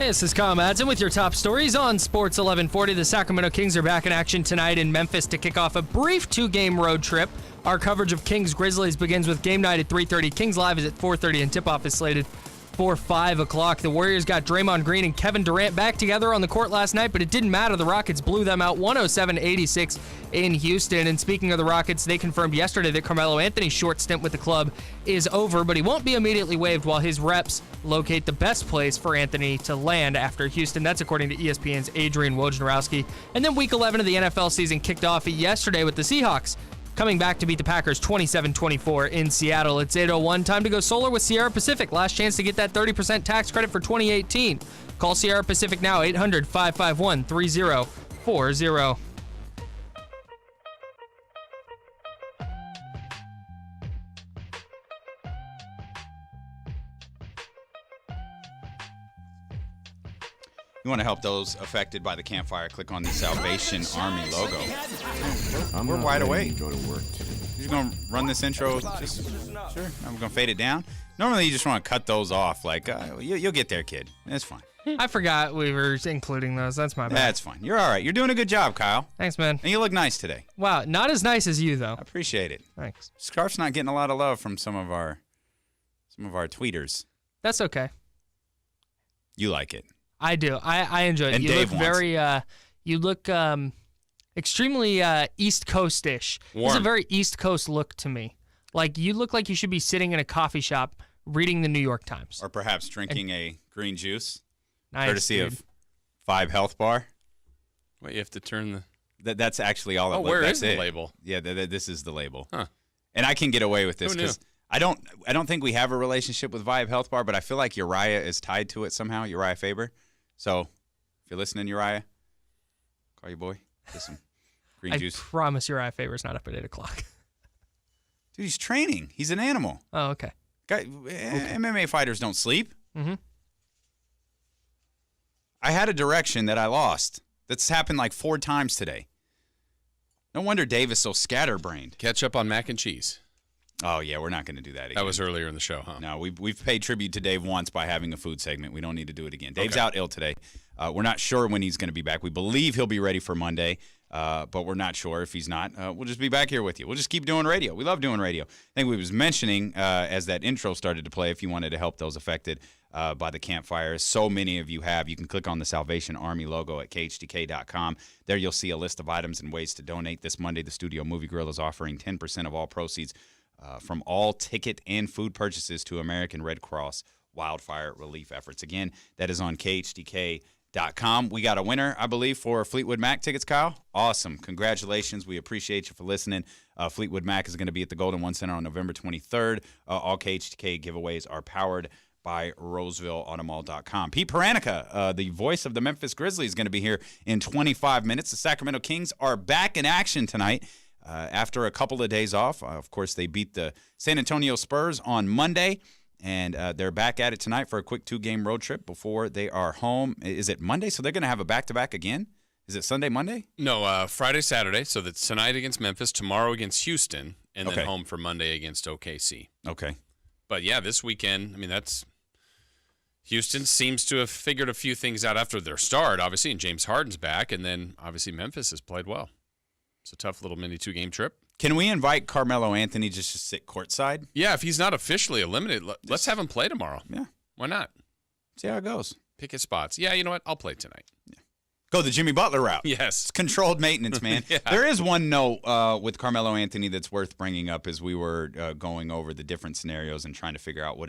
Hey, this is Kyle Madson with your top stories on Sports 1140. The Sacramento Kings are back in action tonight in Memphis to kick off a brief two-game road trip. Our coverage of Kings Grizzlies begins with game night at 3:30. Kings Live is at 4:30, and tip-off is slated for 5 o'clock. The Warriors got Draymond Green and Kevin Durant back together on the court last night, but it didn't matter. The Rockets blew them out 107-86 in Houston. And speaking of the Rockets, they confirmed yesterday that Carmelo Anthony's short stint with the club is over, but he won't be immediately waived while his reps locate the best place for Anthony to land after Houston. That's according to ESPN's Adrian Wojnarowski. And then Week 11 of the NFL season kicked off yesterday with the Seahawks coming back to beat the Packers 27-24 in Seattle. It's 8:01. Time to go solar with Sierra Pacific. Last chance to get that 30% tax credit for 2018. Call Sierra Pacific now, 800-551-3040. You want to help those affected by the campfire, click on the Salvation Army logo. We're wide awake. Go to work today. You're going to run this intro? Sure. I'm going to fade it down. Normally, you just want to cut those off. Like, you'll get there, kid. It's fine. I forgot we were including those. That's my bad. That's fine. You're all right. You're doing a good job, Kyle. Thanks, man. And you look nice today. Wow, not as nice as you, though. I appreciate it. Thanks. Scarf's not getting a lot of love from some of our tweeters. That's okay. You like it. I do. I enjoy it. And You Dave look very, you look extremely East Coast-ish. It's a very East Coast look to me. Like, you look like you should be sitting in a coffee shop reading the New York Times. Or perhaps drinking a green juice, Nice, courtesy dude. of 5 Health Bar. Wait, you have to turn the... That's actually all. where that's is the it. label? Yeah, this is the label. Huh. And I can get away with this Who knew? because I don't think we have a relationship with Vibe Health Bar, but I feel like Uriah is tied to it somehow. Uriah Faber. So if you're listening, Uriah, call your boy. Get some green juice. I promise your eye favor's not up at 8 o'clock. Dude, he's training. He's an animal. Oh, okay. MMA fighters don't sleep. Mm-hmm. I had a direction that I lost. That's happened like 4 times today. No wonder Dave is so scatterbrained. Catch up on mac and cheese. Oh, yeah, we're not going to do that again. That was earlier in the show, huh? No, we've paid tribute to Dave once by having a food segment. We don't need to do it again. Dave's out ill today. We're not sure when he's going to be back. We believe he'll be ready for Monday, but we're not sure if he's not. We'll just be back here with you. We'll just keep doing radio. We love doing radio. I think we was mentioning as that intro started to play, if you wanted to help those affected by the campfires. So many of you have. You can click on the Salvation Army logo at KHTK.com. There you'll see a list of items and ways to donate. This Monday, the Studio Movie Grill is offering 10% of all proceeds from all ticket and food purchases to American Red Cross wildfire relief efforts. Again, that is on KHTK.com. We got a winner, I believe, for Fleetwood Mac tickets, Kyle. Awesome. Congratulations. We appreciate you for listening. Fleetwood Mac is going to be at the Golden One Center on November 23rd. All KHTK giveaways are powered by RosevilleAutomall.com. Pete Pranica, the voice of the Memphis Grizzlies, is going to be here in 25 minutes. The Sacramento Kings are back in action tonight. After a couple of days off. Of course, they beat the San Antonio Spurs on Monday, and they're back at it tonight for a quick 2-game road trip before they are home. Is it Monday? So they're going to have a back-to-back again? Is it Sunday, Monday? No, Friday, Saturday. So that's tonight against Memphis, tomorrow against Houston, and then home for Monday against OKC. Okay. But, yeah, this weekend, I mean, that's – Houston seems to have figured a few things out after their start, obviously, and James Harden's back, and then, obviously, Memphis has played well. It's a tough little mini 2-game trip. Can we invite Carmelo Anthony just to sit courtside? Yeah, if he's not officially eliminated, let's have him play tomorrow. Yeah. Why not? See how it goes. Pick his spots. Yeah, you know what? I'll play tonight. Yeah. Go the Jimmy Butler route. Yes. It's controlled maintenance, man. Yeah. There is one note with Carmelo Anthony that's worth bringing up as we were going over the different scenarios and trying to figure out what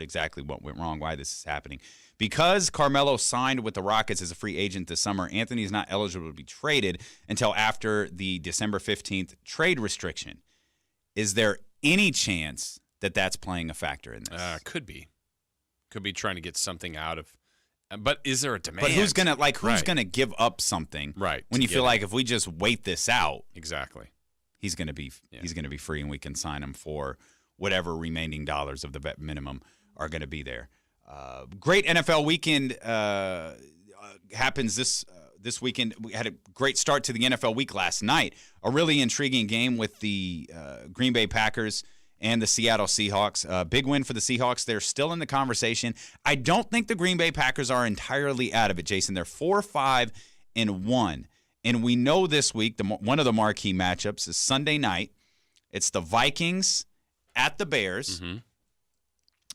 went wrong, why this is happening. Because Carmelo signed with the Rockets as a free agent this summer, Anthony is not eligible to be traded until after the December 15th trade restriction. Is there any chance that that's playing a factor in this? Could be. Could be trying to get something out of. But is there a demand? But who's gonna give up something? Right. When you feel like if we just wait this out, exactly, he's gonna be free and we can sign him for whatever remaining dollars of the vet minimum are gonna be there. Great NFL weekend happens this weekend. We had a great start to the NFL week last night. A really intriguing game with the Green Bay Packers and the Seattle Seahawks. Big win for the Seahawks. They're still in the conversation. I don't think the Green Bay Packers are entirely out of it, Jason. They're 4-5-1. And we know this week one of the marquee matchups is Sunday night. It's the Vikings at the Bears. Mm-hmm.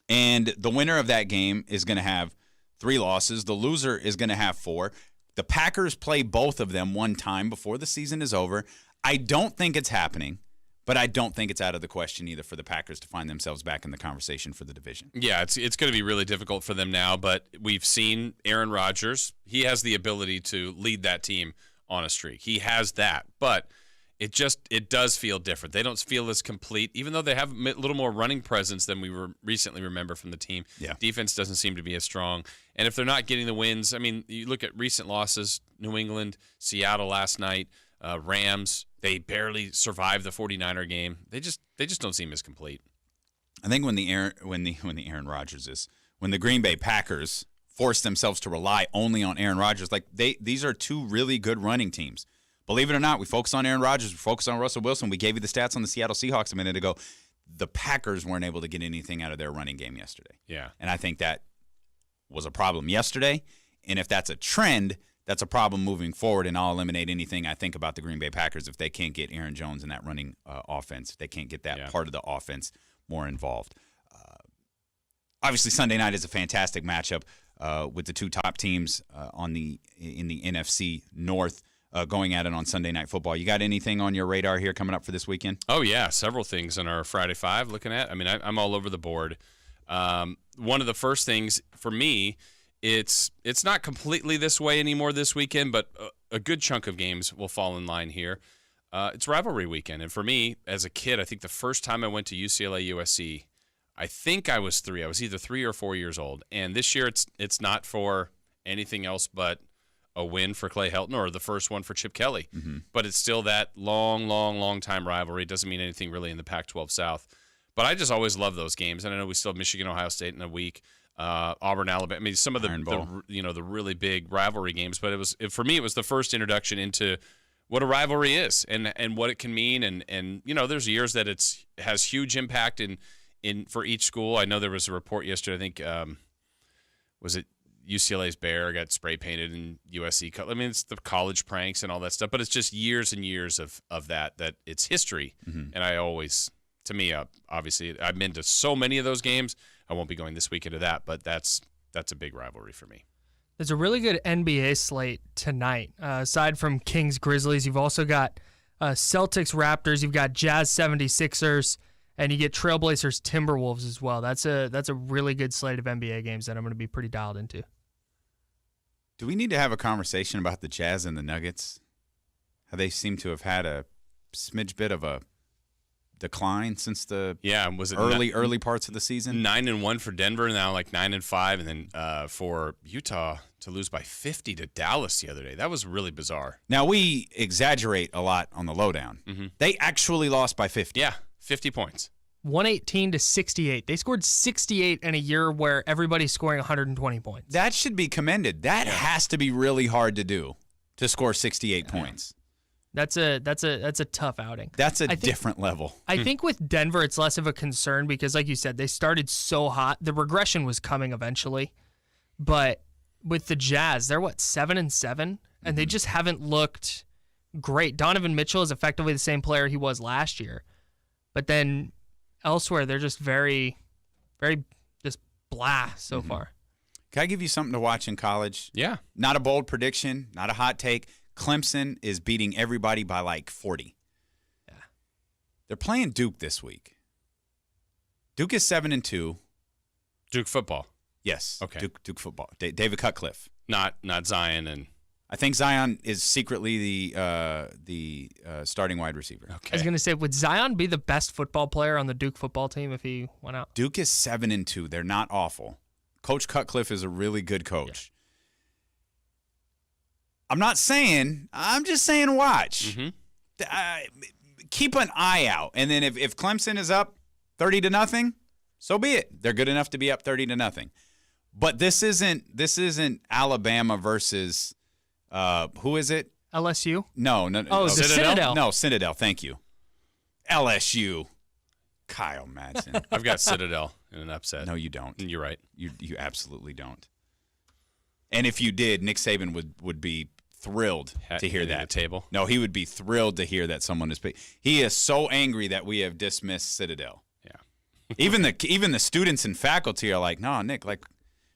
And the winner of that game is going to have 3 losses. The loser is going to have 4. The Packers play both of them one time before the season is over. I don't think it's happening, but I don't think it's out of the question either for the Packers to find themselves back in the conversation for the division. Yeah, it's going to be really difficult for them now, but we've seen Aaron Rodgers. He has the ability to lead that team on a streak. He has that, but it does feel different. They don't feel as complete, even though they have a little more running presence than we recently remember from the team. Yeah. Defense doesn't seem to be as strong. And if they're not getting the wins, I mean, you look at recent losses, New England, Seattle last night, Rams, they barely survived the 49er game. They just don't seem as complete. I think when the Green Bay Packers force themselves to rely only on Aaron Rodgers, these are 2 really good running teams. Believe it or not, we focus on Aaron Rodgers, we focus on Russell Wilson. We gave you the stats on the Seattle Seahawks a minute ago. The Packers weren't able to get anything out of their running game yesterday. Yeah. And I think that was a problem yesterday. And if that's a trend, that's a problem moving forward, and I'll eliminate anything I think about the Green Bay Packers if they can't get Aaron Jones in that running offense, if they can't get that part of the offense more involved. Obviously, Sunday night is a fantastic matchup with the 2 top teams in the NFC North. Going at it on Sunday Night Football. You got anything on your radar here coming up for this weekend? Oh, yeah, several things on our Friday 5 looking at. I mean, I'm all over the board. One of the first things for me, it's not completely this way anymore this weekend, but a good chunk of games will fall in line here. It's rivalry weekend. And for me, as a kid, I think the first time I went to UCLA-USC, I think I was 3. I was either 3 or 4 years old. And this year it's not for anything else but a win for Clay Helton or the first one for Chip Kelly. Mm-hmm. But it's still that long time rivalry. It doesn't mean anything really in the Pac-12 South. But I just always love those games. And I know we still have Michigan, Ohio State in a week, Auburn, Alabama. I mean, some of the really big rivalry games. But for me, it was the first introduction into what a rivalry is and what it can mean. And there's years that it has huge impact in for each school. I know there was a report yesterday, I think, was it UCLA's Bear got spray painted in USC. I mean, it's the college pranks and all that stuff, but it's just years and years of that it's history. Mm-hmm. And I always, to me, obviously, I've been to so many of those games. I won't be going this weekend to that, but that's a big rivalry for me. There's a really good NBA slate tonight. Aside from Kings Grizzlies, you've also got Celtics Raptors, you've got Jazz 76ers, and you get Trailblazers Timberwolves as well. That's a really good slate of NBA games that I'm going to be pretty dialed into. Do we need to have a conversation about the Jazz and the Nuggets? How they seem to have had a smidge bit of a decline since the was it early parts of the season? 9-1 for Denver, now like 9-5, and then for Utah to lose by 50 to Dallas the other day. That was really bizarre. Now we exaggerate a lot on the Lo-Down. Mm-hmm. They actually lost by 50. Yeah, 50 points. 118 to 68. They scored 68 in a year where everybody's scoring 120 points. That should be commended. That has to be really hard to do, to score 68 points. That's a tough outing. That's a different level. I think with Denver, it's less of a concern because, like you said, they started so hot. The regression was coming eventually. But with the Jazz, they're 7-7, and they just haven't looked great. Donovan Mitchell is effectively the same player he was last year. But then elsewhere, they're just very, very just blah so far. Can I give you something to watch in college? Yeah. Not a bold prediction, not a hot take. Clemson is beating everybody by like 40. Yeah. They're playing Duke this week. Duke is 7-2. Duke football. Yes. Okay. Duke football. David Cutcliffe. Not Zion and. I think Zion is secretly the starting wide receiver. Okay. I was going to say, would Zion be the best football player on the Duke football team if he went out? Duke is 7-2. They're not awful. Coach Cutcliffe is a really good coach. Yeah. I'm just saying watch. Mm-hmm. Keep an eye out. And then if Clemson is up 30-0, so be it. They're good enough to be up 30-0. But this isn't Alabama versus who is it? LSU? No. Oh, the Citadel. No, Citadel. Thank you. LSU. Kyle Madson. I've got Citadel in an upset. No, you don't. You're right. You absolutely don't. And if you did, Nick Saban would be thrilled to hear that. The table. No, he would be thrilled to hear that someone is. He is so angry that we have dismissed Citadel. Yeah. even the students and faculty are like, no, Nick, like.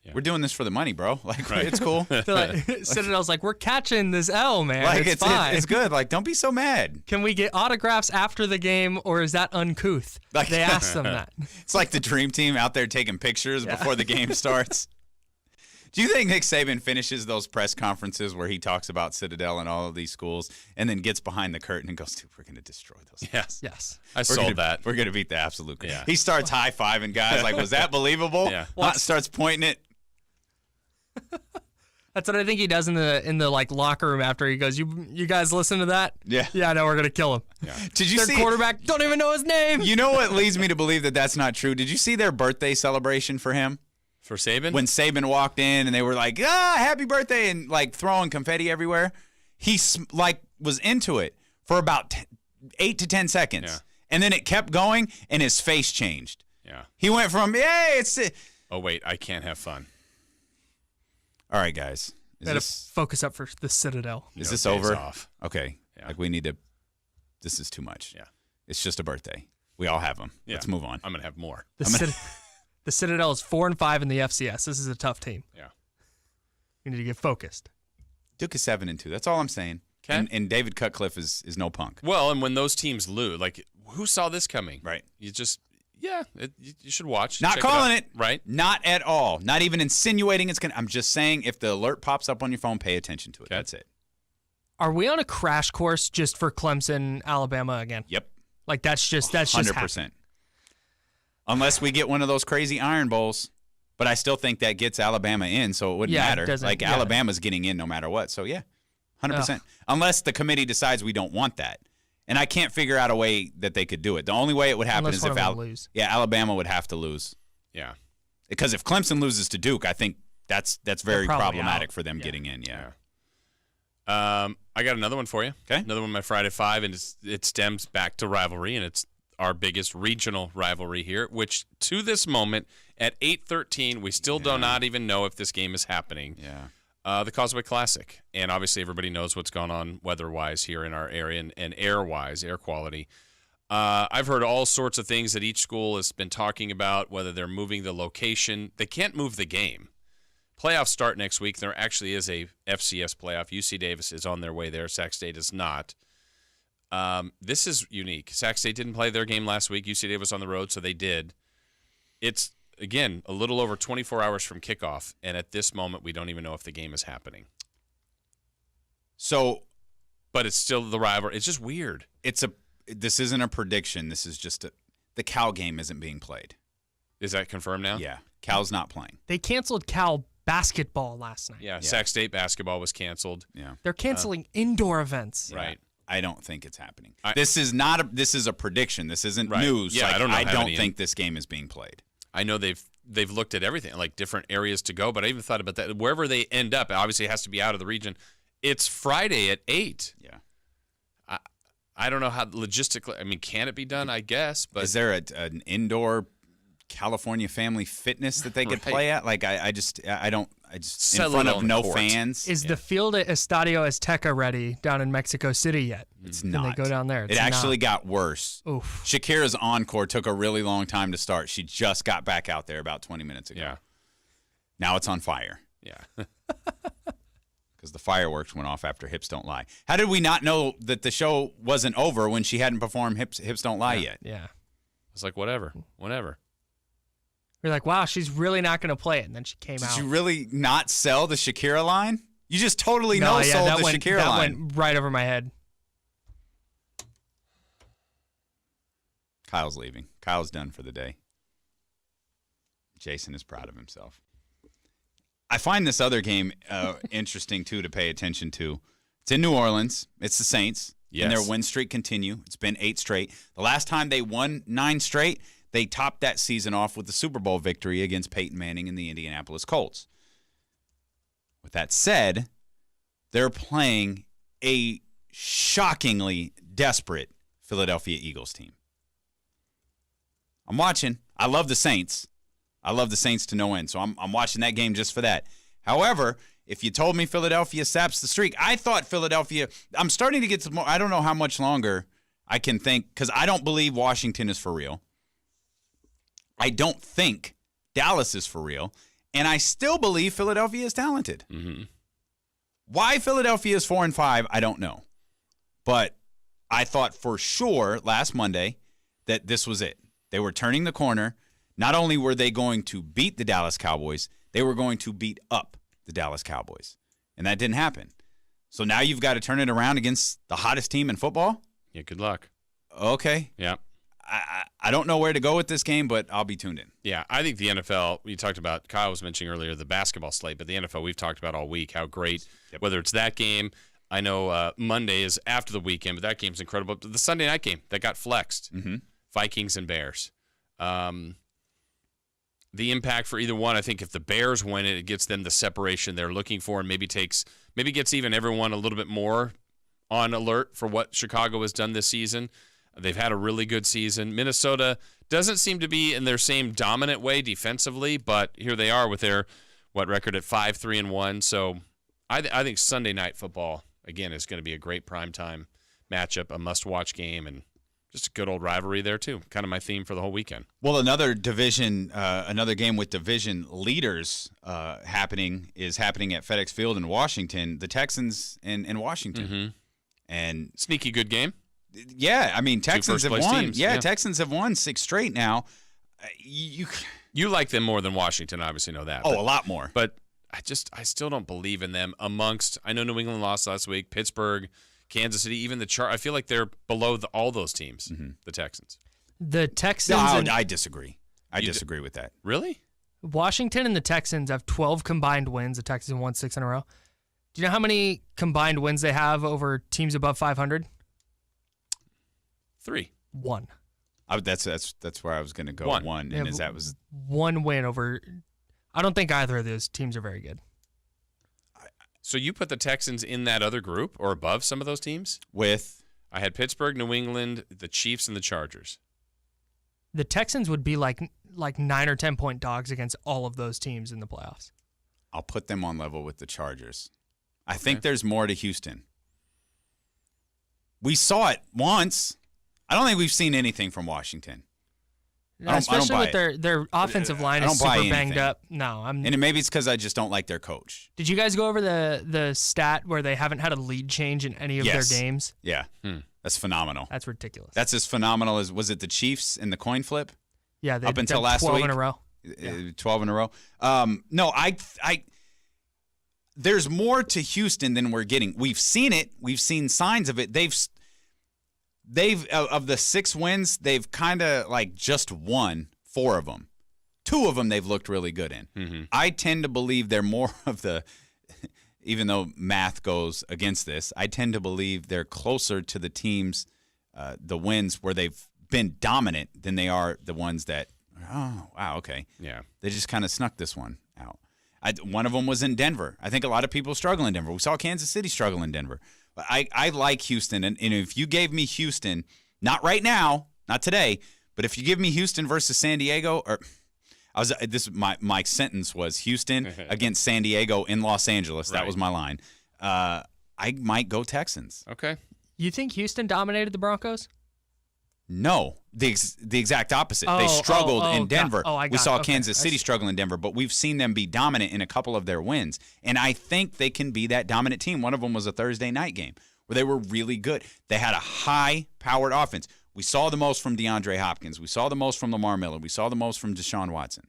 Yeah. We're doing this for the money, bro. Like, right. It's cool. Citadel's like, we're catching this L, man. Like, it's fine. It's good. Like, don't be so mad. Can we get autographs after the game, or is that uncouth? Like, they asked them that. It's like the dream team out there taking pictures before the game starts. Do you think Nick Saban finishes those press conferences where he talks about Citadel and all of these schools and then gets behind the curtain and goes, dude, we're going to destroy those? Yes. I sold that. We're going to beat the absolute. Yeah. He starts high-fiving guys like, was that believable? Yeah. Starts pointing it. That's what I think he does in the like locker room after he goes, you guys listen to that? Yeah. Yeah, no, we're going to kill him. Yeah. Did you Their see quarterback, don't even know his name. You know what leads me to believe that that's not true? Did you see their birthday celebration for him? For Saban? When Saban walked in and they were like, happy birthday, and like throwing confetti everywhere. He like was into it for about 8 to 10 seconds. Yeah. And then it kept going and his face changed. Yeah. He went from, oh, wait, I can't have fun. All right, guys. Gotta focus up for the Citadel. Is this over? Off. Okay. Yeah. Like we need to. This is too much. Yeah. It's just a birthday. We all have them. Yeah. Let's move on. I'm gonna have more. The Citadel is 4-5 in the FCS. This is a tough team. Yeah. You need to get focused. Duke is 7-2. That's all I'm saying. Okay. And David Cutcliffe is no punk. Well, and when those teams lose, like who saw this coming? Right. You just. Yeah, you should watch. Not calling it. Right? Not at all. Not even insinuating it's going to. I'm just saying if the alert pops up on your phone, pay attention to it. Okay. That's it. Are we on a crash course just for Clemson, Alabama again? Yep. Like that's just 100%. Unless we get one of those crazy Iron Bowls. But I still think that gets Alabama in, so it wouldn't matter. Alabama's getting in no matter what. So, yeah, 100%. Unless the committee decides we don't want that. And I can't figure out a way that they could do it. The only way it would happen is if Alabama would have to lose. Yeah. Because if Clemson loses to Duke, I think that's very problematic for them getting in. Yeah. I got another one for you. Okay. Another one, my Friday Five, and it stems back to rivalry, and it's our biggest regional rivalry here, which to this moment at 8:13, we still do not even know if this game is happening. Yeah. The Causeway Classic. And obviously everybody knows what's going on weather-wise here in our area and air-wise, air quality. I've heard all sorts of things that each school has been talking about, whether they're moving the location. They can't move the game. Playoffs start next week. There actually is a FCS playoff. UC Davis is on their way there. Sac State is not. This is unique. Sac State didn't play their game last week. UC Davis on the road, so they did. It's again, a little over 24 hours from kickoff, and at this moment, we don't even know if the game is happening. So, but it's still the rivalry. It's just weird. This isn't a prediction. This is just the Cal game isn't being played. Is that confirmed now? Yeah, Cal's not playing. They canceled Cal basketball last night. Yeah, Sac State basketball was canceled. Yeah, they're canceling indoor events. Yeah. Right. I don't think it's happening. This is a prediction. This isn't news. Yeah, like, I don't think this game is being played. I know they've looked at everything, like different areas to go, but I even thought about that. Wherever they end up, obviously it has to be out of the region. It's Friday at 8. Yeah. I don't know how logistically. I mean, can it be done? I guess. But is there an indoor California Family Fitness that they could play at? Like I just in front of no fans. Is the field at Estadio Azteca ready down in Mexico City yet? It's not. They go down there. It actually got worse. Oof. Shakira's encore took a really long time to start. She just got back out there about 20 minutes ago. Yeah. Now it's on fire. Yeah. Because the fireworks went off after Hips Don't Lie. How did we not know that the show wasn't over when she hadn't performed Hips Don't Lie yet? Yeah. It's like, whatever. You're like, wow, she's really not going to play it. And then she came out. Did you really not sell the Shakira line? You just totally sold the Shakira line. That went right over my head. Kyle's leaving. Kyle's done for the day. Jason is proud of himself. I find this other game interesting, too, to pay attention to. It's in New Orleans. It's the Saints. Yes. And their win streak continue. It's been 8 straight. The last time they won 9 straight, they topped that season off with the Super Bowl victory against Peyton Manning and the Indianapolis Colts. With that said, they're playing a shockingly desperate Philadelphia Eagles team. I'm watching. I love the Saints. I love the Saints to no end, so I'm watching that game just for that. However, if you told me Philadelphia saps the streak, I thought Philadelphia – I'm starting to get some more – I don't know how much longer I can think because I don't believe Washington is for real. I don't think Dallas is for real. And I still believe Philadelphia is talented. Mm-hmm. Why Philadelphia is 4-5, I don't know. But I thought for sure last Monday that this was it. They were turning the corner. Not only were they going to beat the Dallas Cowboys, they were going to beat up the Dallas Cowboys. And that didn't happen. So now you've got to turn it around against the hottest team in football? Yeah, good luck. Okay. Yeah. I don't know where to go with this game, but I'll be tuned in. Yeah, I think the NFL, we talked about, Kyle was mentioning earlier, the basketball slate, but the NFL we've talked about all week, how great, whether it's that game. I know Monday is after the weekend, but that game's incredible. The Sunday night game that got flexed, Vikings and Bears. The impact for either one, I think if the Bears win it, it gets them the separation they're looking for and maybe gets even everyone a little bit more on alert for what Chicago has done this season. They've had a really good season. Minnesota doesn't seem to be in their same dominant way defensively, but here they are with their record at 5-3-1. So I think Sunday night football again is going to be a great primetime matchup, a must-watch game, and just a good old rivalry there too. Kind of my theme for the whole weekend. Well, another game with division leaders happening at FedEx Field in Washington. The Texans in Washington, and sneaky good game. Yeah, I mean Texans have won. Teams. Yeah, Texans have won 6 straight now. You like them more than Washington, obviously know that. Oh, a lot more. But I still don't believe in them amongst. I know New England lost last week, Pittsburgh, Kansas City, even the I feel like they're below all those teams. The Texans. The Texans. No, I disagree. I disagree with that. Really? Washington and the Texans have 12 combined wins. The Texans won 6 in a row. Do you know how many combined wins they have over teams above 500? 3. 1. That's where I was going to go. 1, and that was 1 win over. I don't think either of those teams are very good. So you put the Texans in that other group or above some of those teams? I had Pittsburgh, New England, the Chiefs, and the Chargers. The Texans would be like 9 or 10 point dogs against all of those teams in the playoffs. I'll put them on level with the Chargers. I think there's more to Houston. We saw it once. I don't think we've seen anything from Washington. Especially with their offensive line is super banged up. No, and maybe it's because I just don't like their coach. Did you guys go over the stat where they haven't had a lead change in any of their games? Yeah, that's phenomenal. That's ridiculous. That's as phenomenal as was it the Chiefs in the coin flip? Yeah, they up until last 12 week. in a row. 12 in a row. No, there's more to Houston than we're getting. We've seen it. We've seen signs of it. They've of the 6 wins, they've kind of like just won 4 of them. 2 of them they've looked really good in. I tend to believe they're more of the, even though math goes against this, I tend to believe they're closer to the teams, the wins where they've been dominant than they are the ones that, oh, wow, okay. Yeah. They just kind of snuck this one out. One of them was in Denver. I think a lot of people struggle in Denver. We saw Kansas City struggle in Denver. I like Houston, and if you gave me Houston, not right now, not today, but if you give me Houston versus San Diego, or my sentence was Houston against San Diego in Los Angeles. That was my line. I might go Texans. Okay. You think Houston dominated the Broncos? No, the exact opposite. They struggled in Denver. We saw Kansas City struggle in Denver, but we've seen them be dominant in a couple of their wins. And I think they can be that dominant team. One of them was a Thursday night game where they were really good. They had a high-powered offense. We saw the most from DeAndre Hopkins. We saw the most from Lamar Miller. We saw the most from Deshaun Watson.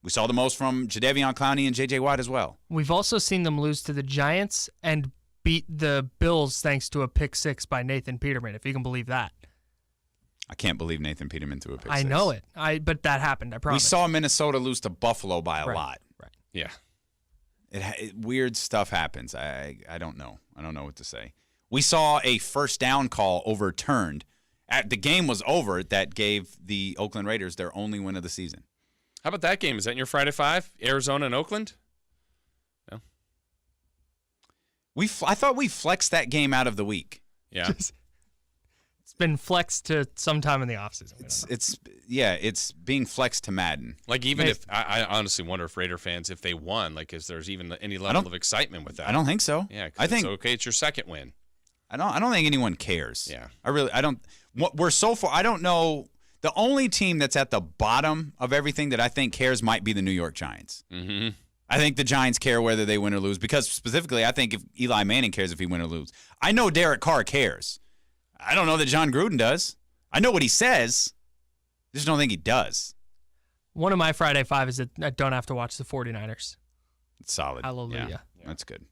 We saw the most from Jadeveon Clowney and J.J. Watt as well. We've also seen them lose to the Giants and beat the Bills thanks to a pick 6 by Nathan Peterman, if you can believe that. I can't believe Nathan Peterman threw a pick 6. I know it. But that happened, I promise. We saw Minnesota lose to Buffalo by a lot. Right. Yeah. Weird stuff happens. I don't know. I don't know what to say. We saw a first down call overturned. The game was over. That gave the Oakland Raiders their only win of the season. How about that game? Is that in your Friday 5? Arizona and Oakland? No. I thought we flexed that game out of the week. Yeah. It's been flexed to sometime in the offseason. It's being flexed to Madden. Like, even if I honestly wonder if Raider fans, if they won, like, is there's even any level of excitement with that? I don't think so. Yeah, I think okay. It's your second win. I don't think anyone cares. Yeah, I don't. We're so far. I don't know. The only team that's at the bottom of everything that I think cares might be the New York Giants. Mm-hmm. I think the Giants care whether they win or lose because specifically I think if Eli Manning cares if he win or lose. I know Derek Carr cares. I don't know that John Gruden does. I know what he says. I just don't think he does. One of my Friday Five is that I don't have to watch the 49ers. It's solid. Hallelujah. Yeah. That's good.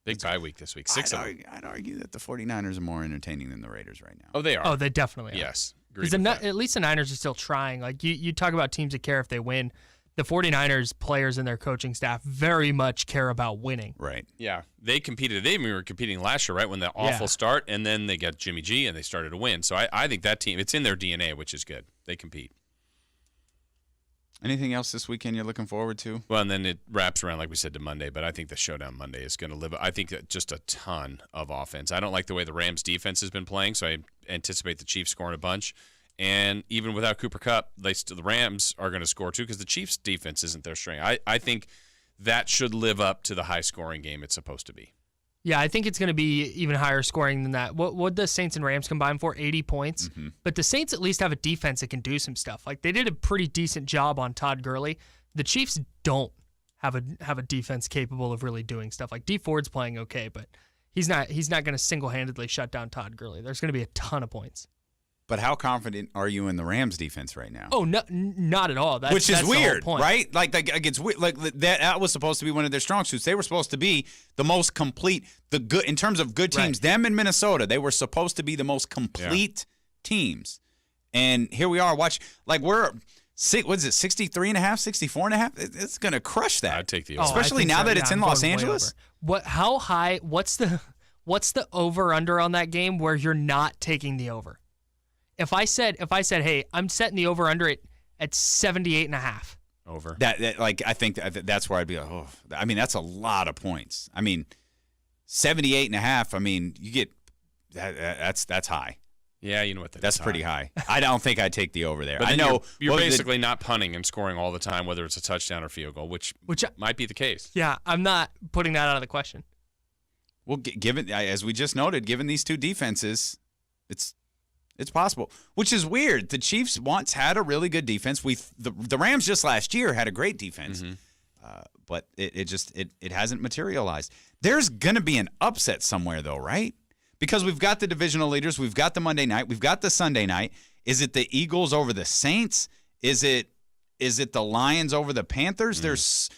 Big bye week this week. 6 of them. I'd argue that the 49ers are more entertaining than the Raiders right now. Oh, they are. Oh, they definitely are. Yes. Because at least the Niners are still trying. Like, you talk about teams that care if they win. The 49ers players and their coaching staff very much care about winning. Right. Yeah. They competed. They were competing last year, right, when the awful start, and then they got Jimmy G, and they started to win. So I think that team, it's in their DNA, which is good. They compete. Anything else this weekend you're looking forward to? Well, and then it wraps around, like we said, to Monday, but I think the Showdown Monday is going to live. I think that just a ton of offense. I don't like the way the Rams defense has been playing, so I anticipate the Chiefs scoring a bunch. And even without Cooper Kupp, the Rams are going to score too because the Chiefs' defense isn't their strength. I think that should live up to the high-scoring game it's supposed to be. Yeah, I think it's going to be even higher scoring than that. What the Saints and Rams combine for? 80 points. Mm-hmm. But the Saints at least have a defense that can do some stuff. Like, they did a pretty decent job on Todd Gurley. The Chiefs don't have a defense capable of really doing stuff. Like, Dee Ford's playing okay, but he's not going to single-handedly shut down Todd Gurley. There's going to be a ton of points. But how confident are you in the Rams defense right now? Oh, no, not at all. Which is that's weird, the whole point. right? Like it's weird. Like that was supposed to be one of their strong suits. They were supposed to be the most complete, the good in terms of good teams. Right. Them and Minnesota, they were supposed to be the most complete teams. And here we are. Watch, like what is it, 63 and a half, 64 and a half? It's going to crush that. I'd take the Oh, especially now that it's in Los Angeles. How high? What's the over under on that game where you're not taking the over? If I said, hey, I'm setting the over under it at 78 and a half. Over. That like I think that's where I'd be like, oh, I mean, that's a lot of points. I mean, 78 and a half, I mean, you get that's high. Yeah, you know what? That's pretty high. I don't think I'd take the over there. But I know you're basically not punting and scoring all the time, whether it's a touchdown or field goal, which might be the case. Yeah, I'm not putting that out of the question. Well, given as we just noted, given these two defenses, it's possible, which is weird. The Chiefs once had a really good defense. The Rams just last year had a great defense, but it hasn't materialized. There's going to be an upset somewhere, though, right? Because we've got the divisional leaders, we've got the Monday night, we've got the Sunday night. Is it the Eagles over the Saints? Is it the Lions over the Panthers? There's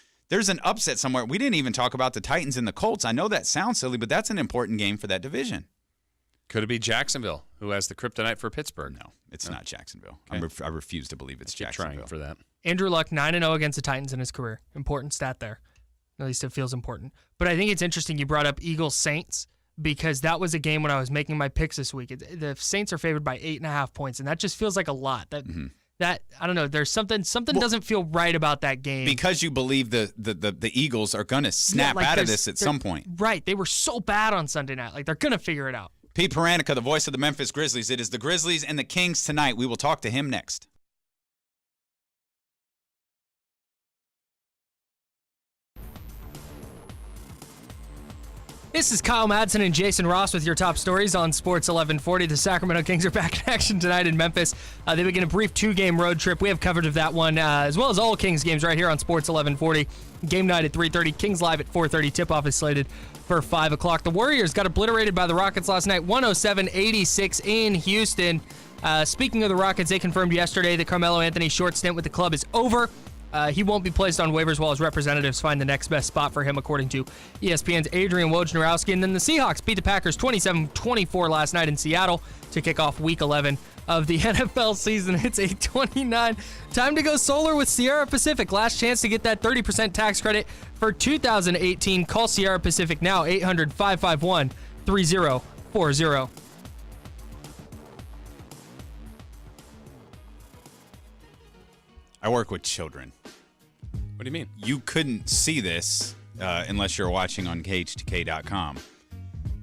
an upset somewhere. We didn't even talk about the Titans and the Colts. I know that sounds silly, but that's an important game for that division. Could it be Jacksonville, who has the kryptonite for Pittsburgh? No, it's not Jacksonville. Okay. I refuse to believe it's Jacksonville. Trying for that. Andrew Luck, 9-0 against the Titans in his career. Important stat there. At least it feels important. But I think it's interesting you brought up Eagles-Saints because that was a game when I was making my picks this week. The Saints are favored by 8.5 points, and that just feels like a lot. That I don't know. There's something doesn't feel right about that game because you believe the Eagles are going to snap out of this at some point. Right. They were so bad on Sunday night. Like, they're going to figure it out. Pete Pranica, the voice of the Memphis Grizzlies. It is the Grizzlies and the Kings tonight. We will talk to him next. This is Kyle Madson and Jason Ross with your top stories on Sports 1140. The Sacramento Kings are back in action tonight in Memphis. They begin a brief 2-game road trip. We have coverage of that one, as well as all Kings games right here on Sports 1140. Game night at 3:30. Kings live at 4:30. Tip-off is slated for 5 o'clock. The Warriors got obliterated by the Rockets last night, 107-86 in Houston. Speaking of the Rockets, they confirmed yesterday that Carmelo Anthony's short stint with the club is over. He won't be placed on waivers while his representatives find the next best spot for him, according to ESPN's Adrian Wojnarowski. And then the Seahawks beat the Packers 27-24 last night in Seattle to kick off Week 11 of the NFL season. It's 8:29. Time to go solar with Sierra Pacific. Last chance to get that 30% tax credit for 2018. Call Sierra Pacific now, 800-551-3040. I work with children. What do you mean? You couldn't see this unless you're watching on KHTK.com.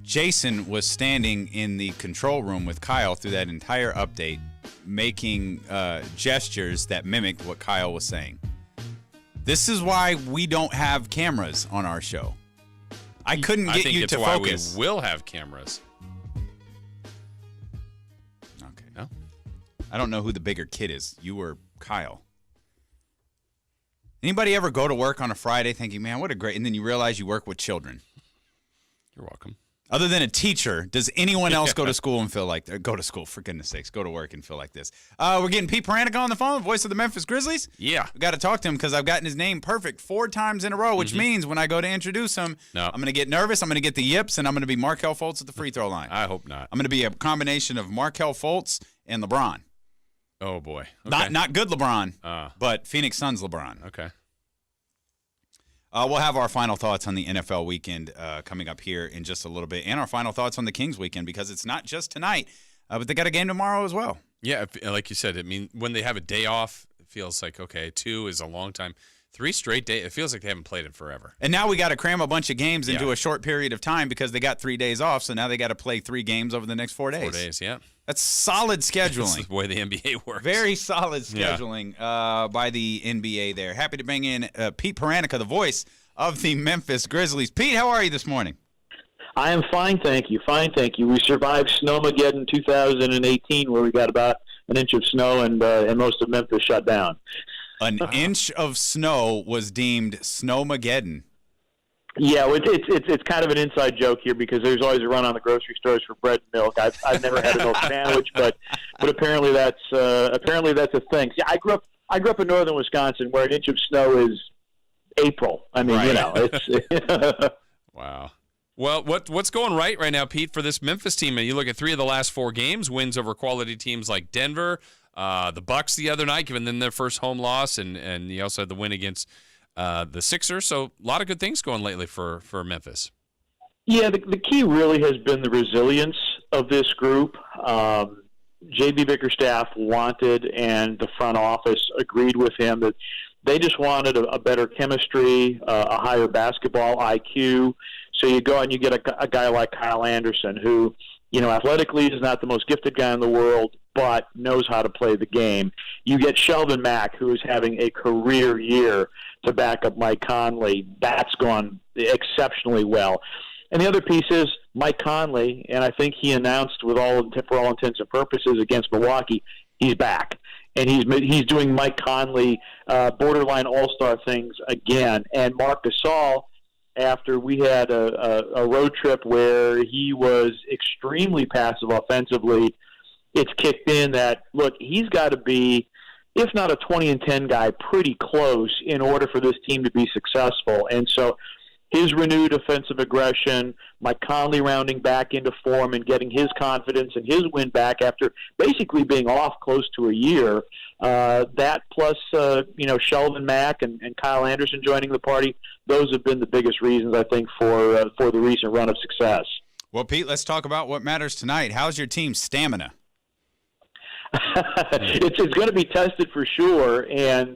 Jason was standing in the control room with Kyle through that entire update, making gestures that mimicked what Kyle was saying. This is why we don't have cameras on our show. I couldn't get you to focus. I think it's why we will have cameras. Okay. No? I don't know who the bigger kid is, you or Kyle. Anybody ever go to work on a Friday thinking, man, what a great, and then you realize you work with children? You're welcome. Other than a teacher, does anyone else go to school and feel like, go to school, for goodness sakes, go to work and feel like this? We're getting Pete Pranica on the phone, voice of the Memphis Grizzlies. Yeah. We got to talk to him because I've gotten his name perfect 4 times in a row, which means when I go to introduce him, I'm going to get nervous, I'm going to get the yips, and I'm going to be Markelle Fultz at the free throw line. I hope not. I'm going to be a combination of Markelle Fultz and LeBron. Oh, boy. Okay. Not good LeBron, but Phoenix Suns LeBron. Okay. We'll have our final thoughts on the NFL weekend coming up here in just a little bit, and our final thoughts on the Kings weekend because it's not just tonight, but they got a game tomorrow as well. Yeah, like you said, when they have a day off, it feels like, okay, 2 is a long time. 3 straight days, it feels like they haven't played in forever. And now we got to cram a bunch of games into a short period of time because they got 3 days off, so now they got to play 3 games over the next 4 days. 4 days, yeah. That's solid scheduling. That's the way the NBA works. Very solid scheduling by the NBA there. Happy to bring in Pete Pranica, the voice of the Memphis Grizzlies. Pete, how are you this morning? I am fine, thank you. Fine, thank you. We survived Snowmageddon 2018, where we got about an inch of snow and most of Memphis shut down. An inch of snow was deemed Snowmageddon. Yeah, it's kind of an inside joke here because there's always a run on the grocery stores for bread and milk. I've never had a milk sandwich, but apparently that's a thing. See, I grew up in northern Wisconsin, where an inch of snow is April. I mean, it's wow. Well, what's going right now, Pete, for this Memphis team? And you look at 3 of the last 4 games, wins over quality teams like Denver, the Bucks the other night, giving them their first home loss, and you also had the win against the Sixers. So a lot of good things going lately for Memphis. Yeah, the key really has been the resilience of this group. J.B. Bickerstaff wanted, and the front office agreed with him, that they just wanted a better chemistry, a higher basketball IQ. So you go and you get a guy like Kyle Anderson, who, athletically is not the most gifted guy in the world, but knows how to play the game. You get Shelvin Mack, who is having a career year to back up Mike Conley. That's gone exceptionally well. And the other piece is Mike Conley, and I think he announced for all intents and purposes against Milwaukee, he's back. And he's doing Mike Conley borderline all-star things again. And Marc Gasol, after we had a road trip where he was extremely passive offensively, it's kicked in that, look, he's got to be, if not a 20-10 guy, pretty close in order for this team to be successful. And so his renewed offensive aggression, Mike Conley rounding back into form and getting his confidence and his win back after basically being off close to a year, that plus Shelvin Mack and Kyle Anderson joining the party, those have been the biggest reasons, I think, for the recent run of success. Well, Pete, let's talk about what matters tonight. How's your team's stamina? It's going to be tested for sure, and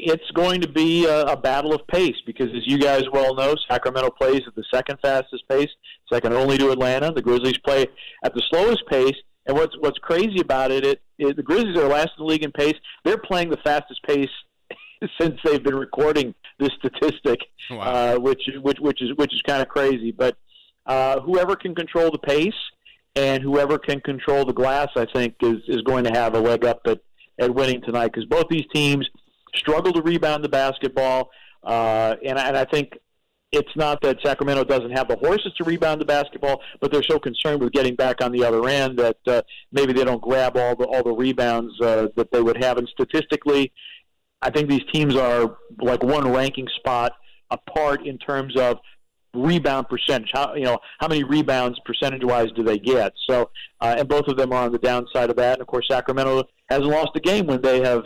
it's going to be a battle of pace because, as you guys well know, Sacramento plays at the second fastest pace, second only to Atlanta. The Grizzlies play at the slowest pace, and what's crazy about it, the Grizzlies are last in the league in pace. They're playing the fastest pace since they've been recording this statistic, which is kind of crazy. But whoever can control the pace and whoever can control the glass, I think, is going to have a leg up at winning tonight because both these teams struggle to rebound the basketball, and I think it's not that Sacramento doesn't have the horses to rebound the basketball, but they're so concerned with getting back on the other end that maybe they don't grab all the rebounds that they would have. And statistically, I think these teams are like one ranking spot apart in terms of rebound percentage. How many rebounds percentage-wise do they get? So, and both of them are on the downside of that. And of course, Sacramento hasn't lost a game when they have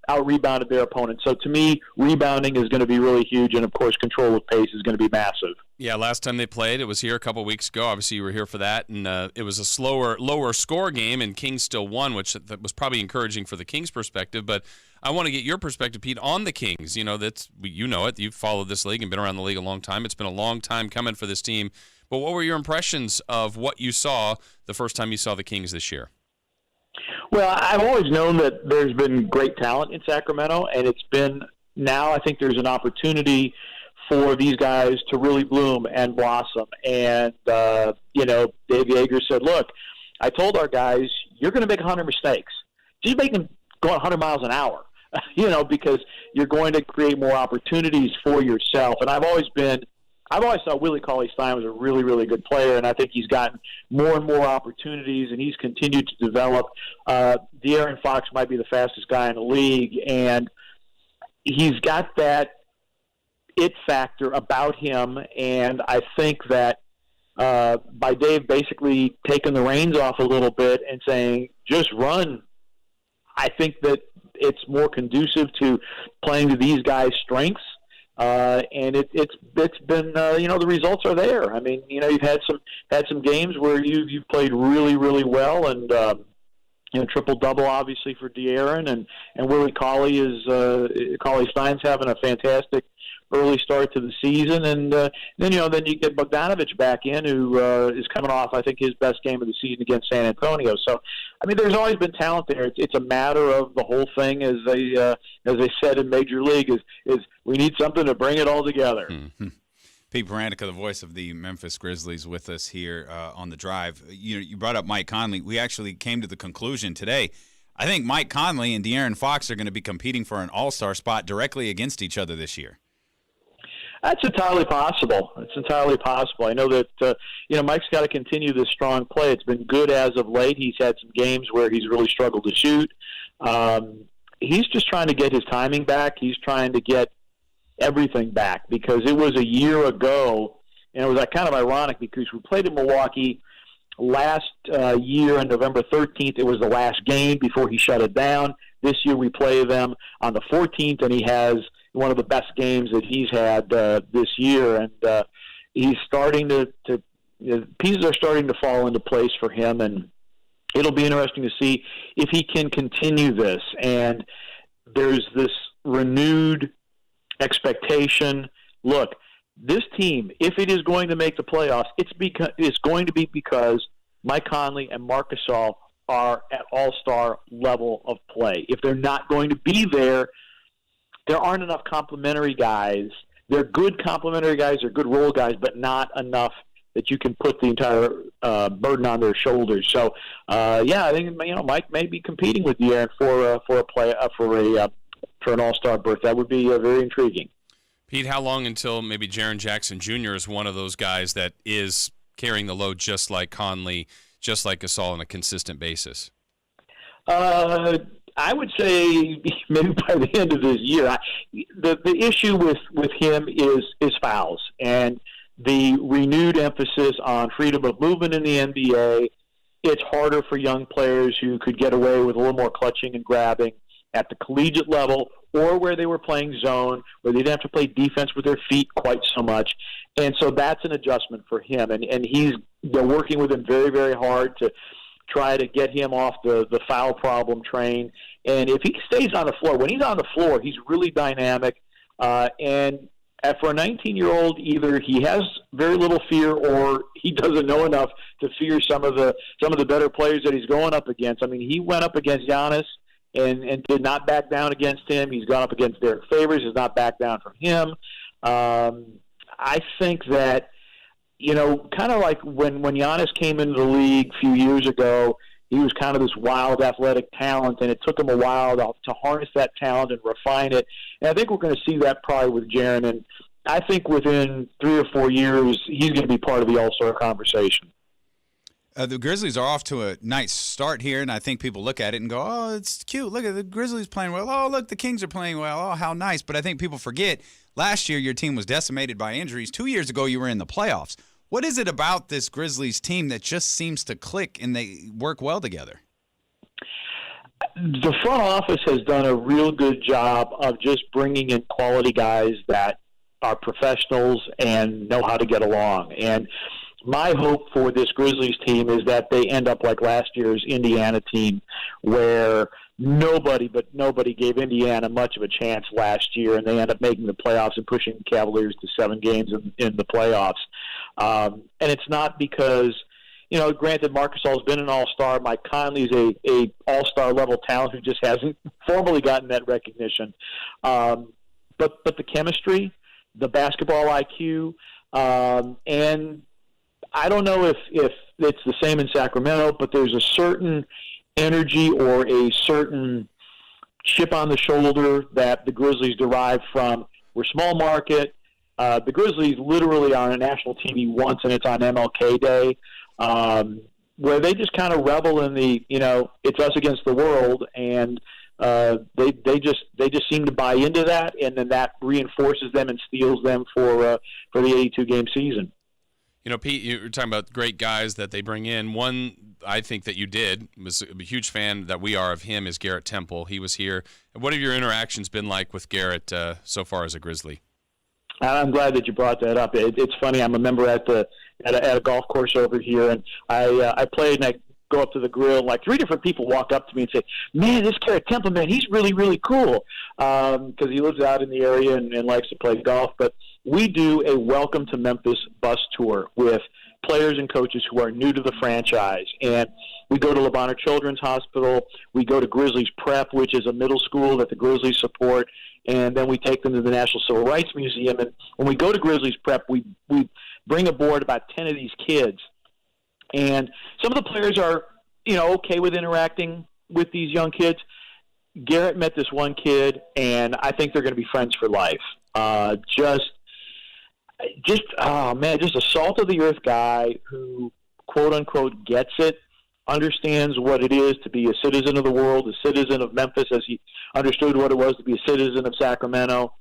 out-rebounded their opponent. So to me, rebounding is going to be really huge, and of course, control of pace is going to be massive. Yeah, last time they played, it was here a couple weeks ago. Obviously, you were here for that, and it was a lower score game, and Kings still won, which that was probably encouraging for the Kings' perspective. But I want to get your perspective, Pete, on the Kings. You know it. You've followed this league and been around the league a long time. It's been a long time coming for this team, But what were your impressions of what you saw the first time you saw the Kings this year? Well, I've always known that there's been great talent in Sacramento, and it's been now I think there's an opportunity for these guys to really bloom and blossom. And, Dave Yeager said, look, I told our guys, you're going to make 100 mistakes. Just make them go 100 miles an hour, because you're going to create more opportunities for yourself. And I've always thought Willie Cauley-Stein was a really, really good player, and I think he's gotten more and more opportunities, and he's continued to develop. De'Aaron Fox might be the fastest guy in the league, and he's got that it factor about him, and I think that by Dave basically taking the reins off a little bit and saying, just run, I think that it's more conducive to playing to these guys' strengths. And it's been the results are there. I mean, you've had some games where you've played really, really well, and triple double obviously for De'Aaron, and Willie Cauley-Stein's having a fantastic early start to the season, and then you get Bogdanovich back in, who is coming off I think his best game of the season against San Antonio. So I mean, there's always been talent there. It's a matter of the whole thing, as they said in Major League, is we need something to bring it all together. Mm-hmm. Pete Pranica, the voice of the Memphis Grizzlies, with us here on the drive. You brought up Mike Conley. We actually came to the conclusion today. I think Mike Conley and De'Aaron Fox are going to be competing for an all-star spot directly against each other this year. That's entirely possible. It's entirely possible. I know that Mike's got to continue this strong play. It's been good as of late. He's had some games where he's really struggled to shoot. He's just trying to get his timing back. He's trying to get everything back, because it was a year ago, and it was kind of ironic because we played in Milwaukee last year on November 13th. It was the last game before he shut it down. This year we play them on the 14th, and he has one of the best games that he's had this year, and he's starting to pieces are starting to fall into place for him, and it'll be interesting to see if he can continue this. And there's this renewed expectation. Look, this team, if it is going to make the playoffs, it's going to be because Mike Conley and Marc Gasol are at all-star level of play. If they're not going to be there, there aren't enough complementary guys. They're good complementary guys, they're good role guys, but not enough that you can put the entire burden on their shoulders. So, I think Mike may be competing with De'Aaron for an all-star berth. That would be very intriguing. Pete, how long until maybe Jaren Jackson Jr. is one of those guys that is carrying the load just like Conley, just like Gasol on a consistent basis? I would say maybe by the end of this year. The issue with him is fouls, and the renewed emphasis on freedom of movement in the NBA. It's harder for young players who could get away with a little more clutching and grabbing at the collegiate level, or where they were playing zone, where they didn't have to play defense with their feet quite so much. And so that's an adjustment for him. And they're working with him very, very hard to try to get him off the foul problem train. And if he stays on the floor, when he's on the floor, he's really dynamic. And for a 19-year-old, either he has very little fear or he doesn't know enough to fear some of the better players that he's going up against. I mean, he went up against Giannis and did not back down against him. He's gone up against Derek Favors, has not backed down from him. I think that, kind of like when Giannis came into the league a few years ago, he was kind of this wild athletic talent, and it took him a while to harness that talent and refine it. And I think we're going to see that probably with Jaren, and I think within 3 or 4 years, he's going to be part of the All-Star conversation. The Grizzlies are off to a nice start here, and I think people look at it and go, oh, it's cute. Look at the Grizzlies playing well. Oh, look, the Kings are playing well. Oh, how nice. But I think people forget last year your team was decimated by injuries. 2 years ago you were in the playoffs. What is it about this Grizzlies team that just seems to click and they work well together? The front office has done a real good job of just bringing in quality guys that are professionals and know how to get along. And my hope for this Grizzlies team is that they end up like last year's Indiana team, where nobody gave Indiana much of a chance last year, and they end up making the playoffs and pushing the Cavaliers to 7 games in the playoffs. And it's not because, granted, Marcus All's been an all-star. Mike Conley's a all-star level talent who just hasn't formally gotten that recognition. But the chemistry, the basketball IQ, and I don't know if it's the same in Sacramento, but there's a certain energy or a certain chip on the shoulder that the Grizzlies derive from. We're small market. The Grizzlies literally are on national TV once, and it's on MLK Day, where they just kind of revel in the, it's us against the world, and they just seem to buy into that, and then that reinforces them and steels them for the 82-game season. Pete, you were talking about great guys that they bring in. One I think that you was a huge fan that we are of him is Garrett Temple. He was here. What have your interactions been like with Garrett so far as a Grizzly? I'm glad that you brought that up. It's funny. I'm a member at a golf course over here, and I played, and I go up to the grill, and like 3 different people walk up to me and say, "Man, this Garrett Temple, man, he's really, really cool," because he lives out in the area and likes to play golf. But we do a Welcome to Memphis bus tour with players and coaches who are new to the franchise. And we go to Le Bonheur Children's Hospital. We go to Grizzlies Prep, which is a middle school that the Grizzlies support. And then we take them to the National Civil Rights Museum. And when we go to Grizzlies Prep, we bring aboard about 10 of these kids. And some of the players are, okay with interacting with these young kids. Garrett met this one kid, and I think they're going to be friends for life. Just a salt of the earth guy who, quote unquote, gets it, understands what it is to be a citizen of the world, a citizen of Memphis, as he understood what it was to be a citizen of Sacramento,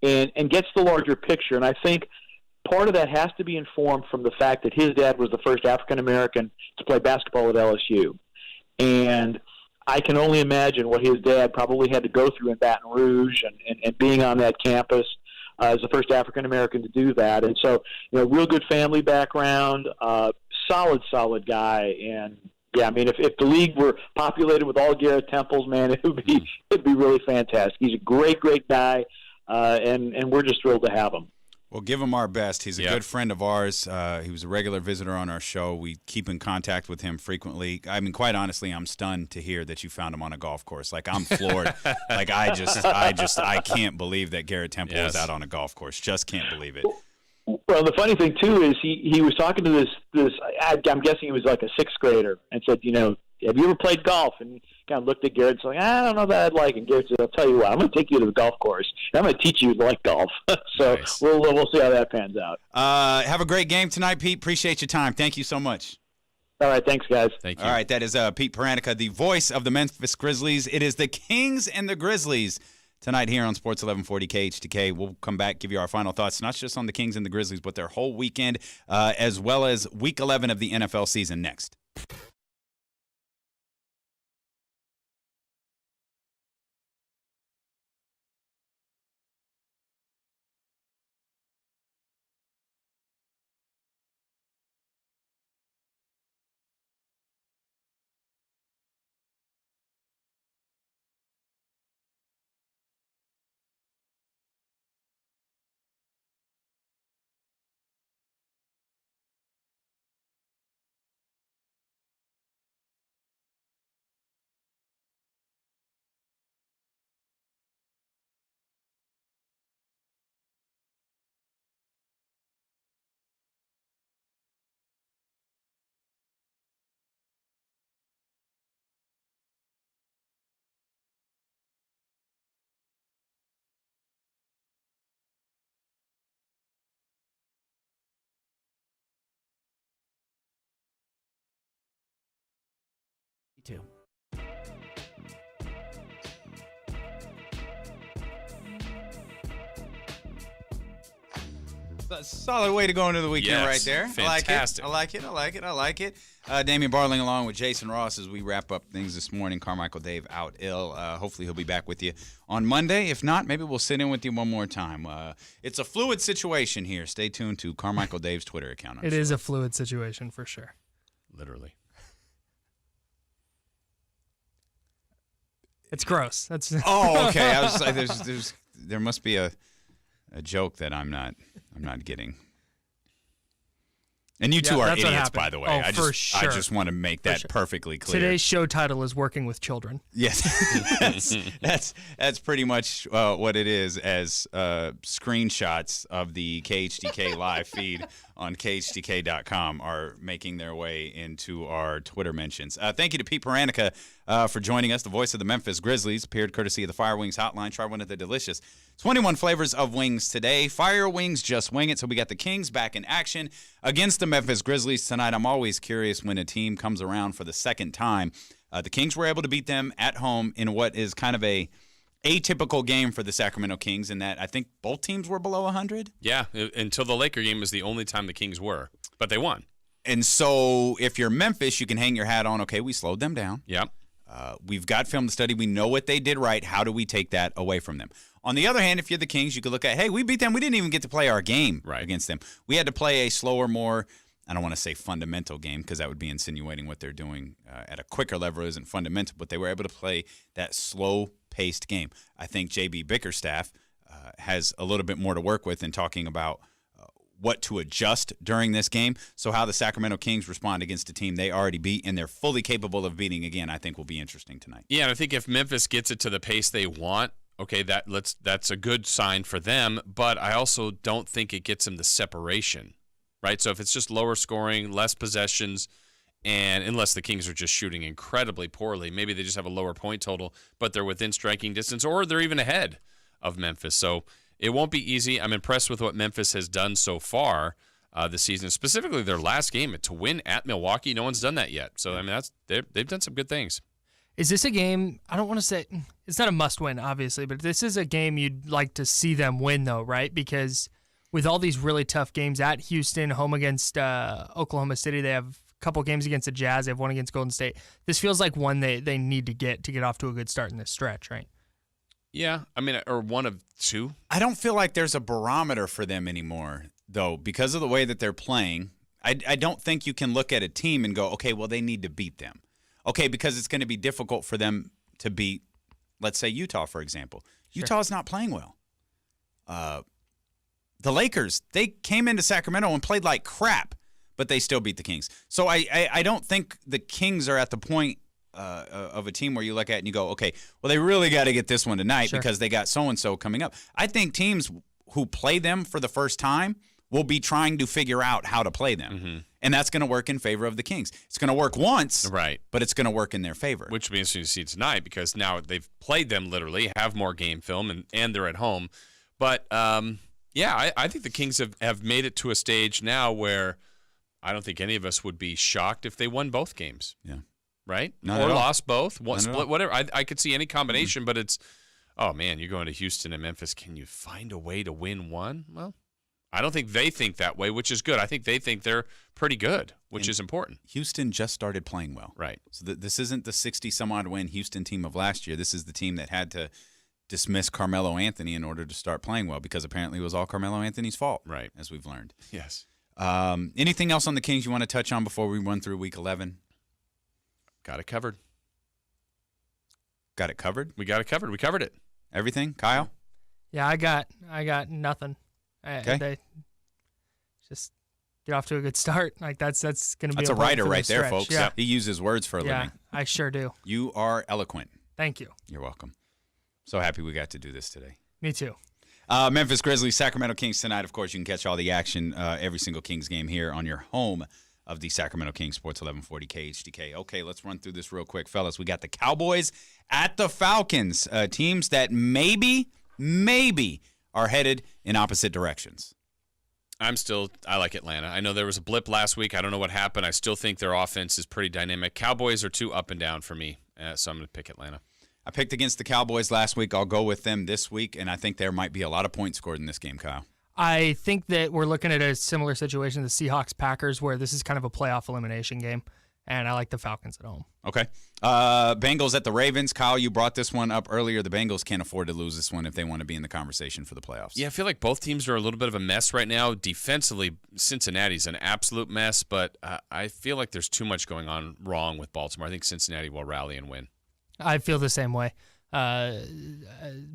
and gets the larger picture. And I think part of that has to be informed from the fact that his dad was the first African American to play basketball at LSU, and I can only imagine what his dad probably had to go through in Baton Rouge and being on that campus as the first African-American to do that. And so, real good family background, solid guy. And, yeah, I mean, if the league were populated with all Garrett Temples, man, it'd be really fantastic. He's a great guy, and we're just thrilled to have him. Well, give him our best. He's a good friend of ours. He was a regular visitor on our show. We keep in contact with him frequently. I mean, quite honestly, I'm stunned to hear that you found him on a golf course. Like, I'm floored. Like, I can't believe that Garrett Temple was out on a golf course. Just can't believe it. Well, the funny thing, too, is he was talking to this I'm guessing he was like a 6th grader, and said, have you ever played golf? And he kind of looked at Garrett and said, I don't know that I'd like it. And Garrett said, I'll tell you what, I'm going to take you to the golf course, and I'm going to teach you to like golf. So nice. We'll see how that pans out. Have a great game tonight, Pete. Appreciate your time. Thank you so much. All right, thanks, guys. Thank you. All right, that is Pete Pranica, the voice of the Memphis Grizzlies. It is the Kings and the Grizzlies tonight here on Sports 1140 KHTK. We'll come back, give you our final thoughts, not just on the Kings and the Grizzlies, but their whole weekend, as well as Week 11 of the NFL season next. Too. A solid way to go into the weekend right there. Fantastic. I like it. Damien Barling along with Jason Ross as we wrap up things this morning. Carmichael Dave out ill. Hopefully he'll be back with you on Monday. If not, maybe we'll sit in with you one more time. It's a fluid situation here. Stay tuned to Carmichael Dave's Twitter account. It is a fluid situation for sure. Literally. It's gross. That's Oh, okay. I was like, there must be a joke that I'm not getting. And you two Yeah, are that's what idiots, happened. by the way. Oh, I for just sure. want to make that perfectly clear. Today's show title is Working with Children. Yes, that's pretty much what it is, as screenshots of the KHTK live feed on KHTK.com are making their way into our Twitter mentions. Thank you to Pete Pranica for joining us, the voice of the Memphis Grizzlies, appeared courtesy of the Fire Wings Hotline. Try one of the delicious 21 flavors of wings today. Fire Wings, just wing it. So we got the Kings back in action against the Memphis Grizzlies tonight. I'm always curious when a team comes around for the second time. The Kings were able to beat them at home in what is kind of a atypical game for the Sacramento Kings, in that I think both teams were below 100. Yeah, until the Laker game was the only time the Kings were, but they won. And so if you're Memphis, you can hang your hat on, okay, we slowed them down. Yep. We've got film to study. We know what they did right. How do we take that away from them? On the other hand, if you're the Kings, you could look at, hey, we beat them. We didn't even get to play our game against them. We had to play a slower, more, I don't want to say fundamental game, because that would be insinuating what they're doing at a quicker level isn't fundamental, but they were able to play that slow-paced game. I think J.B. Bickerstaff has a little bit more to work with in talking about what to adjust during this game. So how the Sacramento Kings respond against a team they already beat and they're fully capable of beating again, I think will be interesting tonight. Yeah, and I think if Memphis gets it to the pace they want, okay, that's a good sign for them, but I also don't think it gets them the separation, right? So if it's just lower scoring, less possessions, and unless the Kings are just shooting incredibly poorly, maybe they just have a lower point total, but they're within striking distance, or they're even ahead of Memphis. So it won't be easy. I'm impressed with what Memphis has done so far this season, specifically their last game to win at Milwaukee. No one's done that yet. So I mean, they've done some good things. Is this a game, I don't want to say, it's not a must-win, obviously, but this is a game you'd like to see them win, though, right? Because with all these really tough games at Houston, home against Oklahoma City, they have a couple games against the Jazz, they have one against Golden State. This feels like one they need to get off to a good start in this stretch, right? Yeah, I mean, or one of two. I don't feel like there's a barometer for them anymore, though, because of the way that they're playing. I don't think you can look at a team and go, okay, well, they need to beat them. Okay, because it's going to be difficult for them to beat, let's say, Utah, for example. Sure. Utah's not playing well. The Lakers, they came into Sacramento and played like crap, but they still beat the Kings. So I don't think the Kings are at the point of a team where you look at it and you go, okay, well, they really got to get this one tonight because they got so-and-so coming up. I think teams who play them for the first time will be trying to figure out how to play them. Mm-hmm. And that's going to work in favor of the Kings. It's going to work once, right? But it's going to work in their favor. Which will be interesting to see tonight, because now they've played them literally, have more game film, and they're at home. But, yeah, I think the Kings have made it to a stage now where I don't think any of us would be shocked if they won both games. Yeah. Right? Not or at all. lost both, one Not split, whatever. I could see any combination, but it's, oh, man, you're going to Houston and Memphis. Can you find a way to win one? Well, I don't think they think that way, which is good. I think they think they're pretty good, which is important. Houston just started playing well. Right. So this isn't the 60-some-odd win Houston team of last year. This is the team that had to dismiss Carmelo Anthony in order to start playing well, because apparently it was all Carmelo Anthony's fault, right? As we've learned. Yes. Anything else on the Kings you want to touch on before we run through Week 11? Got it covered. Got it covered? We got it covered. We covered it. Everything? Kyle? Yeah, I got nothing. Okay. They just get off to a good start. Like that's going to be a writer right there, stretch. folks. Yeah. He uses words for a living. I sure do. You are eloquent. Thank you. You're welcome. So happy we got to do this today. Me too. Memphis Grizzlies, Sacramento Kings tonight. Of course, you can catch all the action, every single Kings game here on your home of the Sacramento Kings, Sports 1140 KHTK. Okay, let's run through this real quick, fellas. We got the Cowboys at the Falcons, teams that maybe are headed in opposite directions. I like Atlanta. I know there was a blip last week. I don't know what happened. I still think their offense is pretty dynamic. Cowboys are too up and down for me, so I'm going to pick Atlanta. I picked against the Cowboys last week. I'll go with them this week, and I think there might be a lot of points scored in this game, Kyle. I think that we're looking at a similar situation to the Seahawks-Packers, where this is kind of a playoff elimination game, and I like the Falcons at home. Okay. Bengals at the Ravens. Kyle, you brought this one up earlier. The Bengals can't afford to lose this one if they want to be in the conversation for the playoffs. Yeah, I feel like both teams are a little bit of a mess right now. Defensively, Cincinnati's an absolute mess, but I feel like there's too much going on wrong with Baltimore. I think Cincinnati will rally and win. I feel the same way.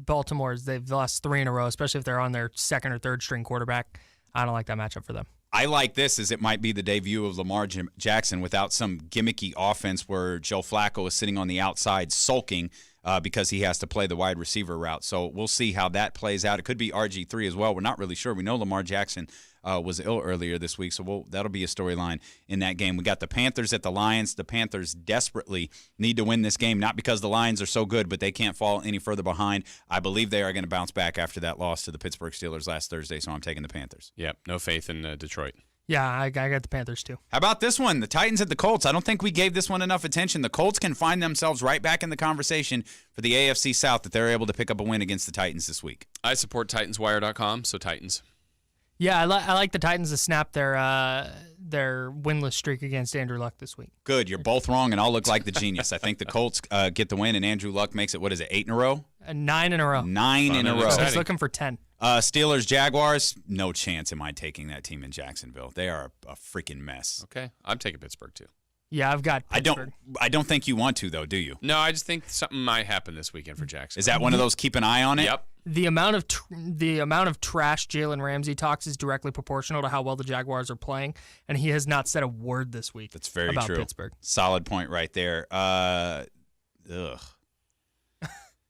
Baltimore's, they've lost 3 in a row, especially if they're on their second or third string quarterback. I don't like that matchup for them. I like this as it might be the debut of Lamar Jackson without some gimmicky offense where Joe Flacco is sitting on the outside sulking because he has to play the wide receiver route. So we'll see how that plays out. It could be RG3 as well. We're not really sure. We know Lamar Jackson was ill earlier this week, so that'll be a storyline in that game. We got the Panthers at the Lions. The Panthers desperately need to win this game, not because the Lions are so good, but they can't fall any further behind. I believe they are going to bounce back after that loss to the Pittsburgh Steelers last Thursday, so I'm taking the Panthers. Yep, no faith in Detroit. Yeah, I got the Panthers too. How about this one? The Titans at the Colts. I don't think we gave this one enough attention. The Colts can find themselves right back in the conversation for the AFC South that they're able to pick up a win against the Titans this week. I support TitansWire.com, so Titans. Yeah, I like the Titans to snap their winless streak against Andrew Luck this week. Good. You're both wrong, and I'll look like the genius. I think the Colts get the win, and Andrew Luck makes it, 8 in a row? 9 in a row. 9 in a row. He's looking for 10. Steelers, Jaguars, no chance am I taking that team in Jacksonville. They are a freaking mess. Okay, I'm taking Pittsburgh too. Yeah, I've got Pittsburgh. I don't think you want to, though, do you? No, I just think something might happen this weekend for Jacksonville. Is that one of those keep an eye on it? Yep. The amount of trash Jalen Ramsey talks is directly proportional to how well the Jaguars are playing, and he has not said a word this week. That's very about true. Pittsburgh. Solid point right there.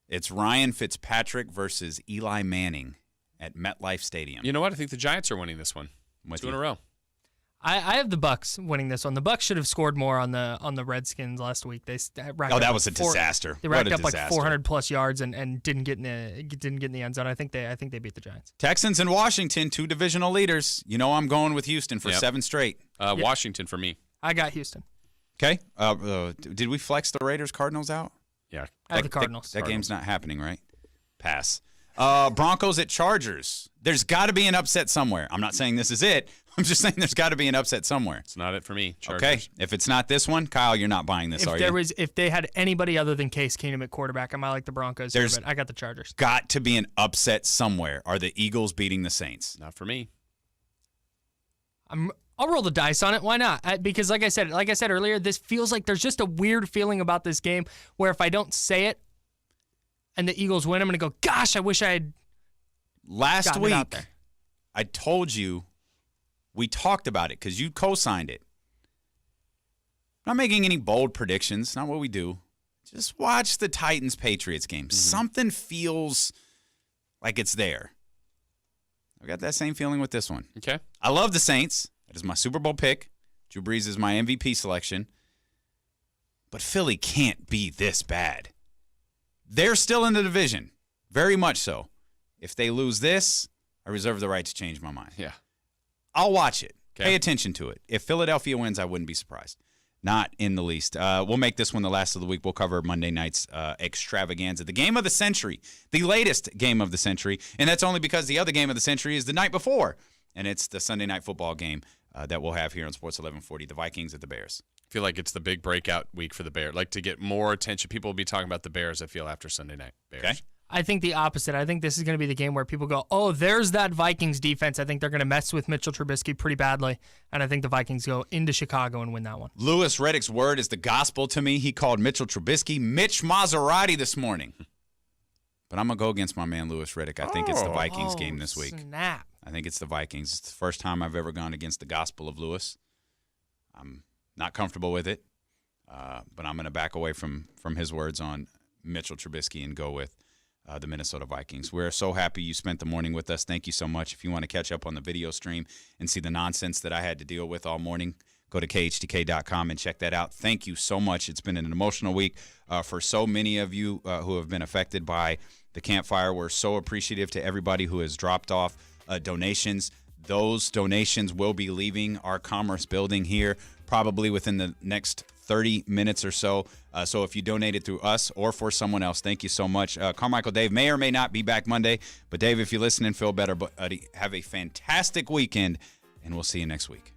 It's Ryan Fitzpatrick versus Eli Manning at MetLife Stadium. You know what? I think the Giants are winning this one. 2 in a row. I have the Bucks winning this one. The Bucks should have scored more on the Redskins last week. They racked that up was a disaster. They racked up like 400 plus yards and didn't get in the end zone. I think they beat the Giants. Texans and Washington, 2 divisional leaders. You know I'm going with Houston for 7 straight. Washington for me. I got Houston. Okay. Did we flex the Raiders Cardinals out? Yeah. I have the Cardinals. That game's not happening, right? Pass. Broncos at Chargers. There's got to be an upset somewhere. I'm not saying this is it. I'm just saying there's got to be an upset somewhere. It's not it for me. Chargers. Okay. If it's not this one, Kyle, you're not buying this, are you? If they had anybody other than Case Keenum at quarterback, I might like the Broncos here, but I got the Chargers. Got to be an upset somewhere. Are the Eagles beating the Saints? Not for me. I'll roll the dice on it. Why not? Because like I said earlier, this feels like there's just a weird feeling about this game where if I don't say it and the Eagles win, I'm going to go, gosh, I wish I had Last gotten it out week, there. I told you we talked about it because you co-signed it. I'm not making any bold predictions. Not what we do. Just watch the Titans-Patriots game. Mm-hmm. Something feels like it's there. I've got that same feeling with this one. Okay. I love the Saints. That is my Super Bowl pick. Drew Brees is my MVP selection. But Philly can't be this bad. They're still in the division. Very much so. If they lose this, I reserve the right to change my mind. Yeah. I'll watch it. Okay. Pay attention to it. If Philadelphia wins, I wouldn't be surprised. Not in the least. We'll make this one the last of the week. We'll cover Monday night's extravaganza. The game of the century. The latest game of the century. And that's only because the other game of the century is the night before. And it's the Sunday night football game that we'll have here on Sports 1140. The Vikings at the Bears. I feel like it's the big breakout week for the Bears. Like to get more attention. People will be talking about the Bears, I feel, after Sunday night. Bears. Okay. I think the opposite. I think this is going to be the game where people go, oh, there's that Vikings defense. I think they're going to mess with Mitchell Trubisky pretty badly, and I think the Vikings go into Chicago and win that one. Louis Riddick's word is the gospel to me. He called Mitchell Trubisky Mitch Maserati this morning. But I'm going to go against my man Louis Riddick. I think it's the Vikings game this week. Snap. I think it's the Vikings. It's the first time I've ever gone against the gospel of Louis. I'm not comfortable with it, but I'm going to back away from his words on Mitchell Trubisky and go with the Minnesota Vikings. We're so happy you spent the morning with us. Thank you so much. If you want to catch up on the video stream and see the nonsense that I had to deal with all morning, go to KHTK.com and check that out. Thank you so much. It's been an emotional week for so many of you who have been affected by the campfire. We're so appreciative to everybody who has dropped off donations. Those donations will be leaving our Commerce building here probably within the next 30 minutes or so. So if you donated through us or for someone else, thank you so much. Carmichael Dave may or may not be back Monday. But, Dave, if you're listening, feel better. But have a fantastic weekend, and we'll see you next week.